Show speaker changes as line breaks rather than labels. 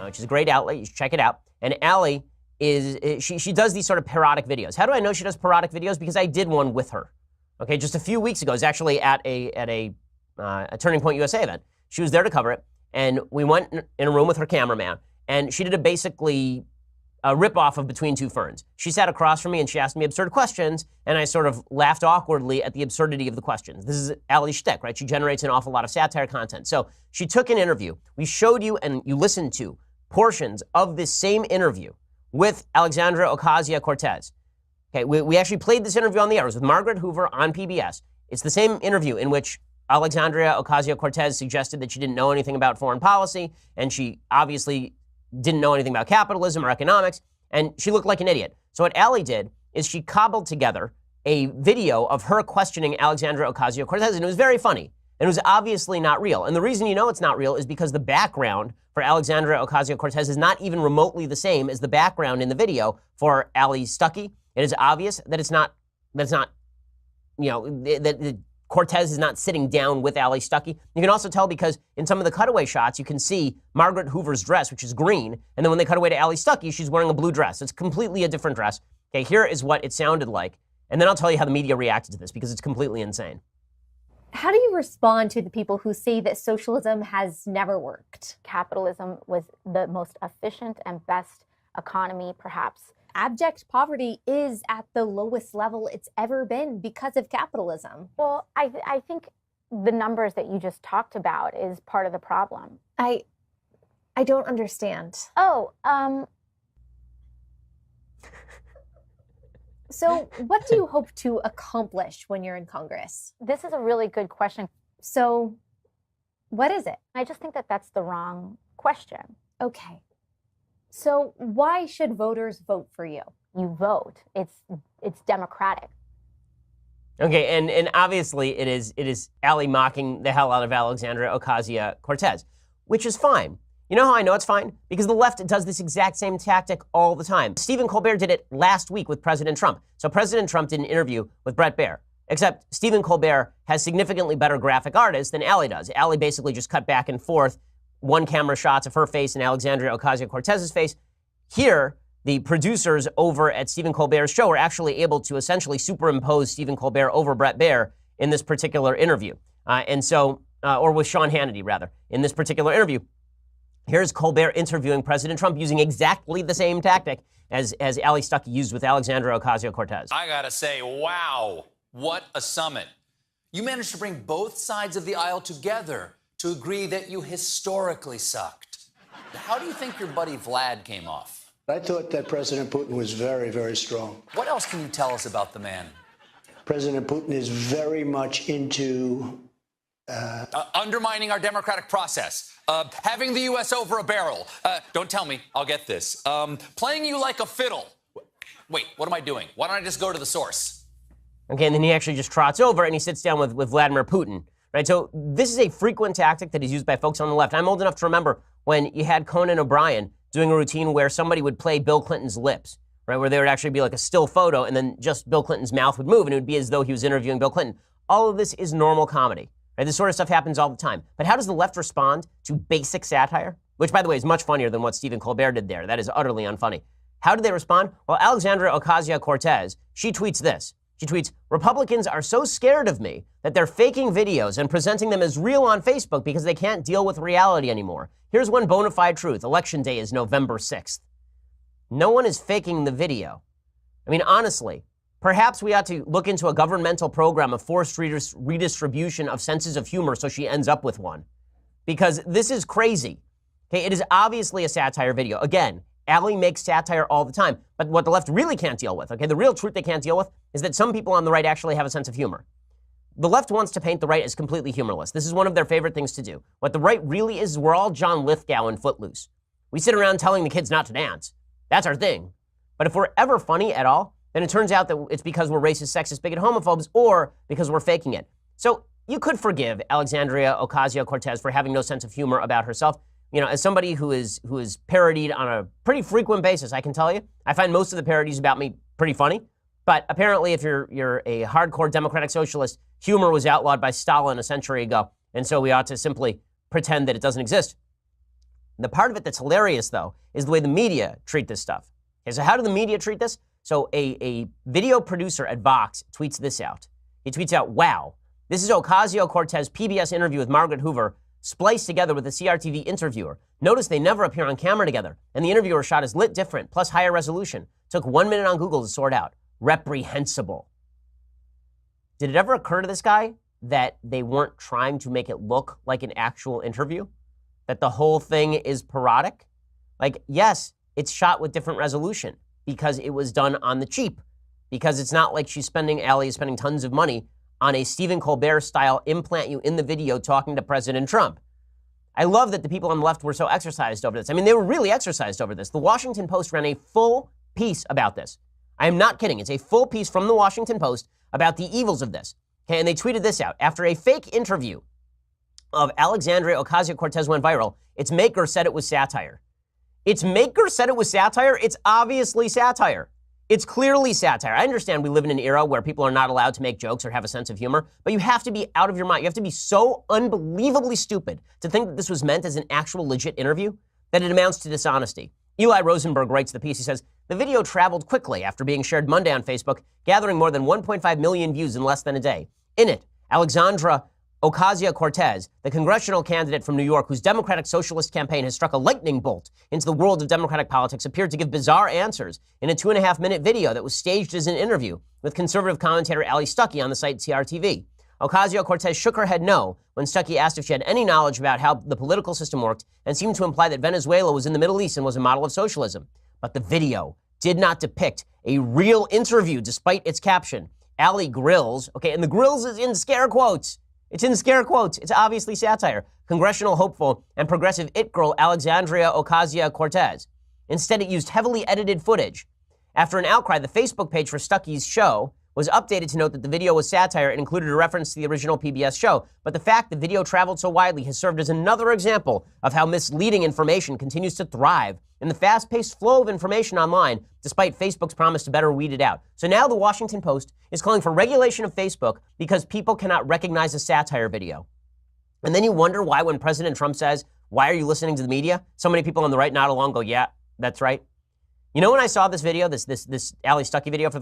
which is a great outlet. You should check it out. And Allie she does these sort of parodic videos. How do I know she does parodic videos? Because I did one with her. Okay, just a few weeks ago. It was actually at a Turning Point USA event. She was there to cover it, and we went in a room with her cameraman, and she did basically a rip-off of Between Two Ferns. She sat across from me, and she asked me absurd questions, and I sort of laughed awkwardly at the absurdity of the questions. This is Allie's shtick, right? She generates an awful lot of satire content. So she took an interview. We showed you, and you listened to, portions of this same interview with Alexandria Ocasio-Cortez. Okay, we actually played this interview on the air. It was with Margaret Hoover on PBS. It's the same interview in which Alexandria Ocasio-Cortez suggested that she didn't know anything about foreign policy, and she obviously didn't know anything about capitalism or economics, and she looked like an idiot. So what Allie did is she cobbled together a video of her questioning Alexandria Ocasio-Cortez, and it was very funny. And it was obviously not real. And the reason you know it's not real is because the background for Alexandria Ocasio-Cortez is not even remotely the same as the background in the video for Allie Stuckey. It is obvious that that Cortez is not sitting down with Allie Stuckey. You can also tell because in some of the cutaway shots, you can see Margaret Hoover's dress, which is green. And then when they cut away to Allie Stuckey, she's wearing a blue dress. It's completely a different dress. Okay, here is what it sounded like. And then I'll tell you how the media reacted to this because it's completely insane.
How do you respond to the people who say that socialism has never worked?
Capitalism was the most efficient and best economy, perhaps.
Abject poverty is at the lowest level it's ever been because of capitalism.
Well, I think the numbers that you just talked about is part of the problem.
I don't understand. So what do you hope to accomplish when you're in Congress?
This is a really good question.
So what is it?
I just think that that's the wrong question.
Okay. So why should voters vote for you?
You vote. It's democratic.
Okay, and obviously it is Allie mocking the hell out of Alexandria Ocasio-Cortez, which is fine. You know how I know it's fine? Because the left does this exact same tactic all the time. Stephen Colbert did it last week with President Trump. So President Trump did an interview with Bret Baier, except Stephen Colbert has significantly better graphic artists than Allie does. Allie basically just cut back and forth one camera shots of her face and Alexandria Ocasio-Cortez's face. Here, the producers over at Stephen Colbert's show are actually able to essentially superimpose Stephen Colbert over Bret Baier in this particular interview. Or with Sean Hannity, rather, in this particular interview. Here's Colbert interviewing President Trump using exactly the same tactic as Allie Stuckey used with Alexandria Ocasio-Cortez.
I gotta say, wow, what a summit. You managed to bring both sides of the aisle together to agree that you historically sucked. How do you think your buddy Vlad came off?
I thought that President Putin was very, very strong.
What else can you tell us about the man?
President Putin is very much into
undermining our democratic process, having the U.S. over a barrel. Don't tell me, I'll get this. Playing you like a fiddle. Wait, what am I doing? Why don't I just go to the source?
Okay, and then he actually just trots over and he sits down with Vladimir Putin, right? So this is a frequent tactic that is used by folks on the left. I'm old enough to remember when you had Conan O'Brien doing a routine where somebody would play Bill Clinton's lips, right? Where there would actually be like a still photo and then just Bill Clinton's mouth would move and it would be as though he was interviewing Bill Clinton. All of this is normal comedy. Right? This sort of stuff happens all the time. But how does the left respond to basic satire? Which, by the way, is much funnier than what Stephen Colbert did there. That is utterly unfunny. How do they respond? Well, Alexandria Ocasio-Cortez, she tweets this. She tweets, Republicans are so scared of me that they're faking videos and presenting them as real on Facebook because they can't deal with reality anymore. Here's one bona fide truth. Election day is November 6th. No one is faking the video. I mean, honestly, perhaps we ought to look into a governmental program of forced redistribution of senses of humor so she ends up with one. Because this is crazy. Okay, it is obviously a satire video. Again, Allie makes satire all the time. But what the left really can't deal with, okay, the real truth they can't deal with is that some people on the right actually have a sense of humor. The left wants to paint the right as completely humorless. This is one of their favorite things to do. What the right really is we're all John Lithgow in Footloose. We sit around telling the kids not to dance. That's our thing. But if we're ever funny at all, then it turns out that it's because we're racist, sexist, bigot, homophobes, or because we're faking it. So you could forgive Alexandria Ocasio-Cortez for having no sense of humor about herself. You know, as somebody who is parodied on a pretty frequent basis, I can tell you, I find most of the parodies about me pretty funny. But apparently, if you're a hardcore democratic socialist, humor was outlawed by Stalin a century ago, and so we ought to simply pretend that it doesn't exist. The part of it that's hilarious, though, is the way the media treat this stuff. Okay, so how do the media treat this? So a video producer at Vox tweets this out. He tweets out, wow, this is Ocasio Cortez PBS interview with Margaret Hoover spliced together with a CRTV interviewer. Notice they never appear on camera together, and the interviewer shot is lit different, plus higher resolution. Took 1 minute on Google to sort out. Reprehensible. Did it ever occur to this guy that they weren't trying to make it look like an actual interview? That the whole thing is parodic? Like, yes, it's shot with different resolution because it was done on the cheap. Because it's not like Allie is spending tons of money on a Stephen Colbert style implant you in the video talking to President Trump. I love that the people on the left were so exercised over this. I mean, they were really exercised over this. The Washington Post ran a full piece about this. I am not kidding. It's a full piece from the Washington Post about the evils of this. Okay, and they tweeted this out. After a fake interview of Alexandria Ocasio-Cortez went viral, its maker said it was satire. Its maker said it was satire? It's obviously satire. It's clearly satire. I understand we live in an era where people are not allowed to make jokes or have a sense of humor, but you have to be out of your mind. You have to be so unbelievably stupid to think that this was meant as an actual legit interview that it amounts to dishonesty. Eli Rosenberg writes the piece. He says, the video traveled quickly after being shared Monday on Facebook, gathering more than 1.5 million views in less than a day. In it, Alexandra Ocasio-Cortez, the congressional candidate from New York whose Democratic Socialist campaign has struck a lightning bolt into the world of Democratic politics, appeared to give bizarre answers in a 2.5-minute video that was staged as an interview with conservative commentator Ali Stuckey on the site CRTV. Ocasio-Cortez shook her head no when Stuckey asked if she had any knowledge about how the political system worked and seemed to imply that Venezuela was in the Middle East and was a model of socialism. But the video did not depict a real interview despite its caption. Ali grills, okay, and the grills is in scare quotes. It's in scare quotes. It's obviously satire. Congressional hopeful and progressive it girl Alexandria Ocasio-Cortez. Instead, it used heavily edited footage. After an outcry, the Facebook page for Stuckey's show was updated to note that the video was satire and included a reference to the original PBS show. But the fact the video traveled so widely has served as another example of how misleading information continues to thrive in the fast-paced flow of information online, despite Facebook's promise to better weed it out. So now the Washington Post is calling for regulation of Facebook because people cannot recognize a satire video. And then you wonder why when President Trump says, why are you listening to the media? So many people on the right nod along go, yeah, that's right. You know when I saw this video, this Ali Stuckey video for the